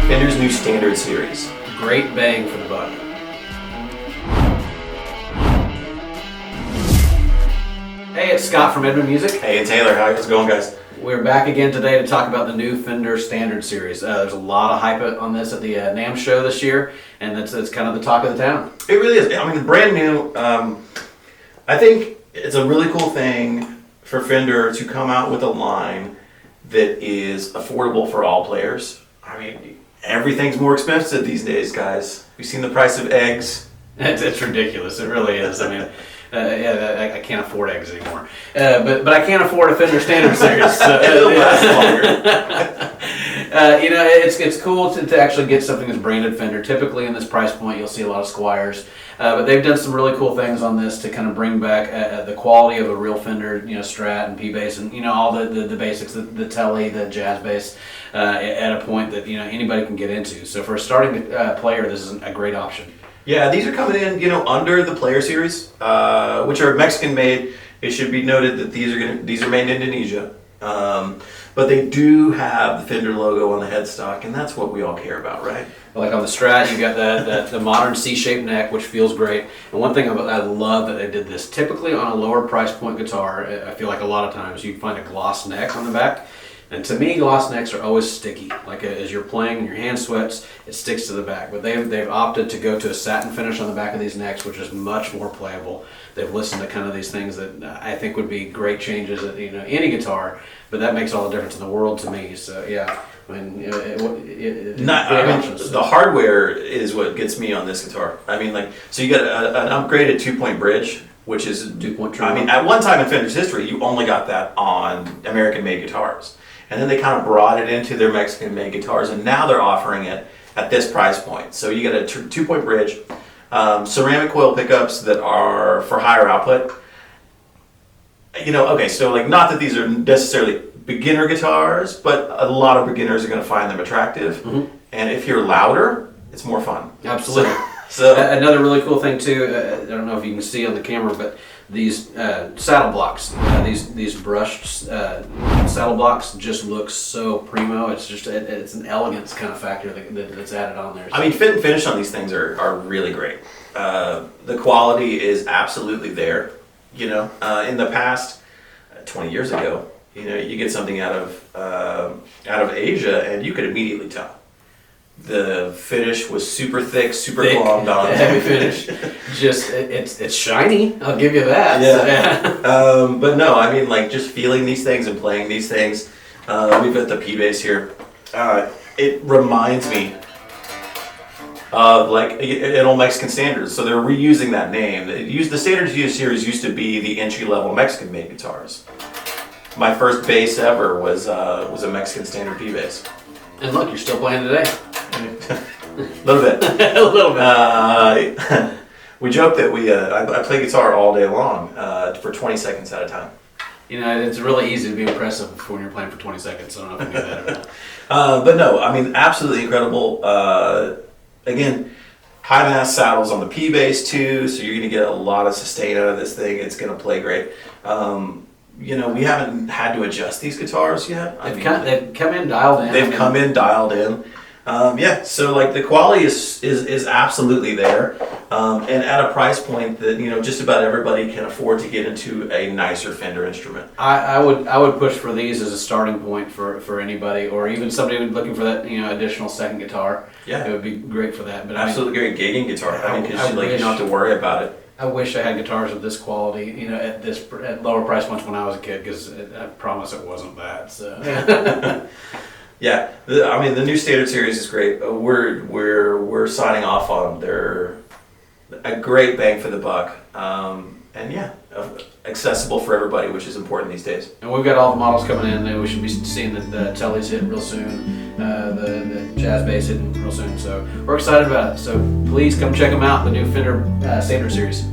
Fender's new Standard Series. Great bang for the buck. Hey, it's Scott from Edmund Music. Hey, Taylor, how's it going, guys? We're back again today to talk about the new Fender Standard Series. There's a lot of hype on this at the NAMM show this year, and that's kind of the talk of the town. It really is. I mean, brand new. I think it's a really cool thing for Fender to come out with a line that is affordable for all players. I mean, everything's more expensive these days, guys. We've seen the price of eggs. It's ridiculous. It really is. I mean, I can't afford eggs anymore. But I can't afford a Fender Standard Series. So, it'll last longer. It's cool to actually get something that's branded Fender. Typically in this price point, you'll see a lot of Squires. But they've done some really cool things on this to kind of bring back the quality of a real Fender, Strat and P-Bass and, all the basics, the Telly, the Jazz Bass, at a point that, anybody can get into. So for a starting player, this is a great option. Yeah, these are coming in, under the Player Series, which are Mexican made. It should be noted that these are made in Indonesia, but they do have the Fender logo on the headstock, and that's what we all care about, right? Like on the Strat, you got the modern C-shaped neck, which feels great. And one thing I love that they did this. Typically on a lower price point guitar, I feel like a lot of times you find a gloss neck on the back. And to me, gloss necks are always sticky. Like as you're playing and your hand sweats, it sticks to the back. But they've opted to go to a satin finish on the back of these necks, which is much more playable. They've listened to kind of these things that I think would be great changes at any guitar, but that makes all the difference in the world to me. So yeah, I mean, the hardware is what gets me on this guitar. I mean, so you got an upgraded 2-point bridge, which is 2-point tremolo. I mean, at one time in Fender's history, you only got that on American-made guitars. And then they kind of brought it into their Mexican-made guitars, and now they're offering it at this price point. So you get a 2-point bridge, ceramic coil pickups that are for higher output. Okay, so not that these are necessarily beginner guitars, but a lot of beginners are going to find them attractive. Mm-hmm. And if you're louder, it's more fun. Absolutely. So another really cool thing too, I don't know if you can see on the camera, but these saddle blocks, these brushed saddle blocks just look so primo. It's an elegance kind of factor that's added on there. So. I mean, fit and finish on these things are really great. The quality is absolutely there. In the past, 20 years ago, you get something out of Asia, and you could immediately tell. The finish was super thick, super glommed on. Heavy finish. It's shiny. I'll give you that. Yeah. But no, I mean, just feeling these things and playing these things. We've got the P-Bass here. It reminds me of an old Mexican Standards. So they're reusing that name. The Standards series used to be the entry-level Mexican-made guitars. My first bass ever was a Mexican Standard P-Bass. And look, you're still playing today. A little bit. A little bit. We joke that I play guitar all day long for 20 seconds at a time. It's really easy to be impressive when you're playing for 20 seconds. I don't know if you knew that or not. But no, I mean, absolutely incredible. Again, high mass saddles on the P-Bass too, so you're going to get a lot of sustain out of this thing. It's going to play great. We haven't had to adjust these guitars yet. They've come in dialed in. They've come in dialed in. So the quality is absolutely there, and at a price point that just about everybody can afford to get into a nicer Fender instrument. I would push for these as a starting point for anybody, or even somebody looking for that additional second guitar. Yeah, it would be great for that. But absolutely great gigging guitar. Because you don't have to worry about it. I wish I had guitars of this quality, at lower price points when I was a kid, because I promise it wasn't that. So. Yeah, the new Standard Series is great. We're signing off on. They're a great bang for the buck, and accessible for everybody, which is important these days. And we've got all the models coming in, and we should be seeing the Tellys hitting real soon, the Jazz Bass hitting real soon. So we're excited about it. So please come check them out, the new Fender Standard Series.